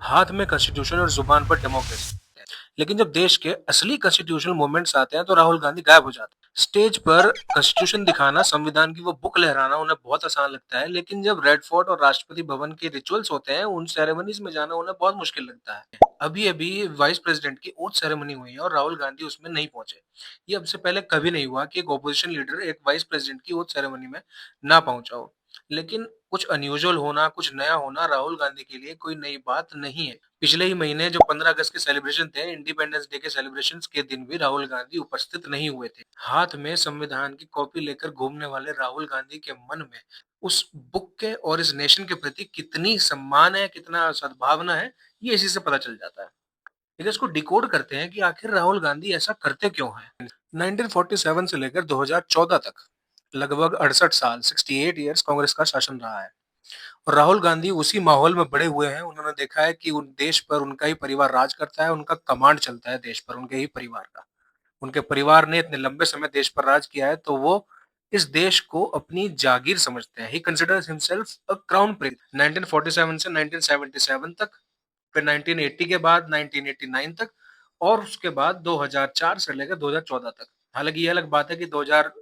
हाथ में कॉन्स्टिट्यूशन और जुबान पर डेमोक्रेसी। लेकिन जब देश के असली कॉन्स्टिट्यूशनल मूवमेंट्स आते हैं तो राहुल गांधी गायब हो जाते हैं। स्टेज पर कॉन्स्टिट्यूशन दिखाना, संविधान की वो बुक लहराना उन्हें बहुत आसान लगता है, लेकिन जब रेड फोर्ट और राष्ट्रपति भवन के रिचुअल्स होते हैं, उन सेरेमनीज में जाना उन्हें बहुत मुश्किल लगता है। अभी अभी वाइस प्रेसिडेंट की ओथ सेरेमनी हुई है और राहुल गांधी उसमें नहीं पहुंचे। ये अब से पहले कभी नहीं हुआ कि एक ओपोजिशन लीडर एक वाइस प्रेसिडेंट की ओथ सेरेमनी में ना पहुंचा हो। लेकिन कुछ अनयूजुअल होना, कुछ नया होना राहुल गांधी के लिए कोई नई बात नहीं है। पिछले ही महीने जो 15 अगस्त के सेलिब्रेशन थे, इंडिपेंडेंस डे के सेलिब्रेशन के दिन भी राहुल गांधी उपस्थित नहीं हुए थे। हाथ में संविधान की कॉपी लेकर घूमने वाले राहुल गांधी के मन में उस बुक के और इस नेशन के प्रति कितनी सम्मान है, कितना सद्भावना है, ये इसी से पता चल जाता है। लेकिन इसको डिकोड करते हैं कि आखिर राहुल गांधी ऐसा करते क्यों हैं। 1947 से लेकर 2014 तक लगभग 68 साल, 68 ईयर्स कांग्रेस का शासन रहा है। और राहुल गांधी उसी माहौल में बड़े हुए हैं। उन्होंने देखा है कि उन देश पर उनका ही परिवार राज करता है, उनका कमांड चलता है देश पर उनके ही परिवार का। उनके परिवार ने इतने लंबे समय देश पर राज किया है, तो वो इस देश को अपनी जागीर समझते हैं। ही considers himself a crown Prince. 1947 से 1977 तक, फिर 1980 के बाद 1989 तक, और उसके बाद 2004 से लेकर 2014 तक। हालांकि ये अलग बात है कि 2000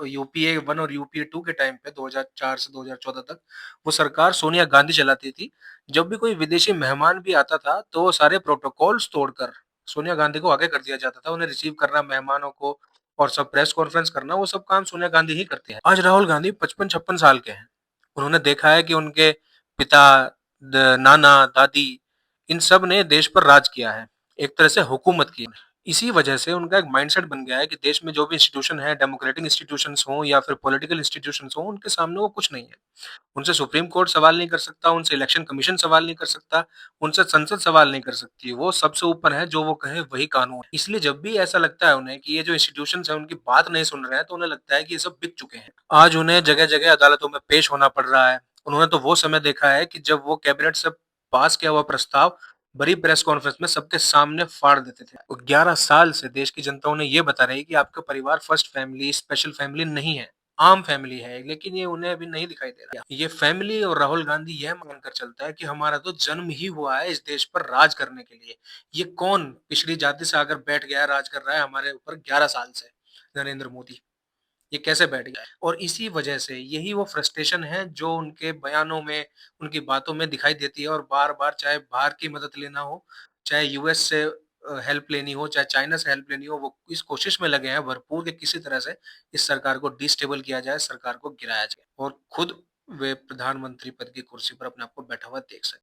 यूपीए 1 और यूपीए 2 के टाइम पे 2004 से 2014 तक वो सरकार सोनिया गांधी चलाती थी। जब भी कोई विदेशी मेहमान भी आता था तो वो सारे प्रोटोकॉल्स तोड़कर सोनिया गांधी को आगे कर दिया जाता था। उन्हें रिसीव करना, मेहमानों को, और सब प्रेस कॉन्फ्रेंस करना, वो सब काम सोनिया गांधी ही करती है। आज राहुल गांधी 55-56 साल के हैं। उन्होंने देखा है कि उनके पिता, नाना, दादी, इन सब ने देश पर राज किया है, एक तरह से हुकूमत की है। इसी वजह से उनका एक माइंडसेट बन गया है कि देश में जो भी इंस्टीट्यूशन है, डेमोक्रेटिक इंस्टीट्यूशंस हों या फिर पॉलिटिकल इंस्टीट्यूशंस हों, उनके सामने वो कुछ नहीं है। उनसे सुप्रीम कोर्ट सवाल नहीं कर सकता, उनसे इलेक्शन कमीशन सवाल नहीं कर सकता, उनसे संसद सवाल नहीं कर सकती। वो सबसे ऊपर है, जो वो कहे वही कानून है। इसलिए जब भी ऐसा लगता है उन्हें कि ये जो इंस्टीट्यूशंस हैं उनकी बात नहीं सुन रहे हैं, तो उन्हें लगता है कि ये सब बिक चुके हैं। आज उन्हें जगह-जगह अदालतों में पेश होना पड़ रहा है। उन्होंने तो वो समय देखा है कि जब वो कैबिनेट से पास किया हुआ प्रस्ताव बड़ी प्रेस कॉन्फ्रेंस में सबके सामने फाड़ देते थे। 11 साल से देश की जनता उन्हें ये बता रही है कि आपका परिवार फर्स्ट फैमिली, स्पेशल फैमिली नहीं है, आम फैमिली है, लेकिन ये उन्हें अभी नहीं दिखाई दे रहा। ये फैमिली और राहुल गांधी यह मानकर चलता है कि हमारा तो जन्म ही हुआ है इस देश पर राज करने के लिए। ये कौन पिछड़ी जाति से आकर बैठ गया है, राज कर रहा है हमारे ऊपर 11 साल से? नरेंद्र मोदी। ये कैसे बैठ गया है? और इसी वजह से यही वो फ्रस्ट्रेशन है जो उनके बयानों में, उनकी बातों में दिखाई देती है। और बार-बार चाहे बाहर की मदद लेना हो, चाहे यूएस से हेल्प लेनी हो, चाहे चाइना से हेल्प लेनी हो, वो इस कोशिश में लगे हैं भरपूर कि किसी तरह से इस सरकार को डिस्टेबल किया जाए, सरकार को गिराया जाए और खुद वे प्रधानमंत्री पद की कुर्सी पर अपने आप को बैठा हुआ देख सकें।